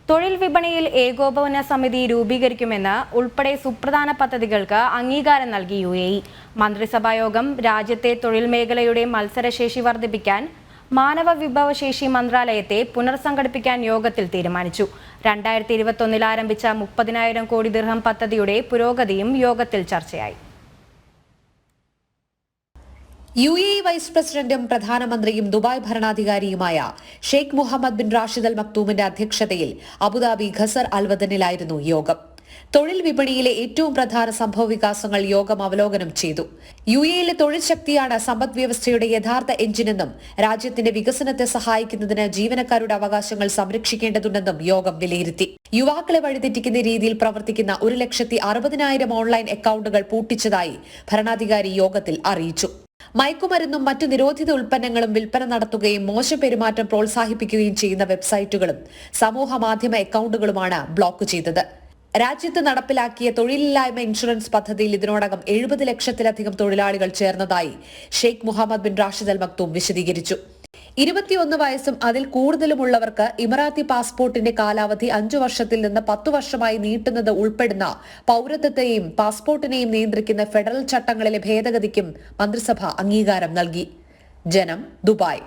തൊഴിൽ വിപണിയിൽ ഏകോപന സമിതി രൂപീകരിക്കുമെന്ന് ഉൾപ്പെടെ സുപ്രധാന പദ്ധതികൾക്ക് അംഗീകാരം നൽകി UAE. മന്ത്രിസഭായോഗം രാജ്യത്തെ തൊഴിൽ മേഖലയുടെ മത്സരശേഷി വർദ്ധിപ്പിക്കാൻ മാനവ വിഭവശേഷി മന്ത്രാലയത്തെ പുനർസംഘടിപ്പിക്കാൻ യോഗത്തിൽ തീരുമാനിച്ചു. 2021 ആരംഭിച്ച 30,000 കോടി ദിർഹം പദ്ധതിയുടെ പുരോഗതിയും യോഗത്തിൽ ചർച്ചയായി. UAE വൈസ് പ്രസിഡന്റും പ്രധാനമന്ത്രിയും ദുബായ് ഭരണാധികാരിയുമായ Sheikh Mohammed bin Rashid Al മക്തൂമിന്റെ അധ്യക്ഷതയിൽ അബുദാബി ഖസർ അൽവദനിലായിരുന്നു യോഗം. തൊഴിൽ വിപണിയിലെ ഏറ്റവും പ്രധാന സംഭവവികാസങ്ങൾ യോഗം അവലോകനം ചെയ്തു. UAEയിലെ തൊഴിൽ ശക്തിയാണ് സമ്പദ് വ്യവസ്ഥയുടെ യഥാർത്ഥ എഞ്ചിനെന്നും രാജ്യത്തിന്റെ വികസനത്തെ സഹായിക്കുന്നതിന് ജീവനക്കാരുടെ അവകാശങ്ങൾ സംരക്ഷിക്കേണ്ടതുണ്ടെന്നും യോഗം വിലയിരുത്തി. യുവാക്കളെ വഴിതെറ്റിക്കുന്ന രീതിയിൽ പ്രവർത്തിക്കുന്ന 1,60,000 ഓൺലൈൻ അക്കൌണ്ടുകൾ പൂട്ടിച്ചതായി ഭരണാധികാരി യോഗത്തിൽ അറിയിച്ചു. മയക്കുമരുന്നും മറ്റു നിരോധിത ഉൽപ്പന്നങ്ങളും വിൽപ്പന നടത്തുകയും മോശം പെരുമാറ്റം പ്രോത്സാഹിപ്പിക്കുകയും ചെയ്യുന്ന വെബ്സൈറ്റുകളും സമൂഹ മാധ്യമ അക്കൌണ്ടുകളുമാണ് ബ്ലോക്ക് ചെയ്തത്. രാജ്യത്ത് നടപ്പിലാക്കിയ തൊഴിലില്ലായ്മ ഇൻഷുറൻസ് പദ്ധതിയിൽ ഇതിനോടകം 70 ലക്ഷത്തിലധികം തൊഴിലാളികൾ ചേർന്നതായി Sheikh Mohammed bin Rashid Al Maktoum വിശദീകരിച്ചു. 21 വയസ്സും അതിൽ കൂടുതലുമുള്ളവർക്ക് ഇമറാത്തി പാസ്പോർട്ടിന്റെ കാലാവധി 5 വർഷത്തിൽ നിന്ന് 10 വർഷമായി നീട്ടുന്നത് ഉൾപ്പെടുന്ന പൌരത്വത്തെയും പാസ്പോർട്ടിനെയും നിയന്ത്രിക്കുന്ന ഫെഡറൽ ചട്ടങ്ങളിലെ ഭേദഗതിക്കും മന്ത്രിസഭ അംഗീകാരം നൽകി. ജനം, ദുബായ്.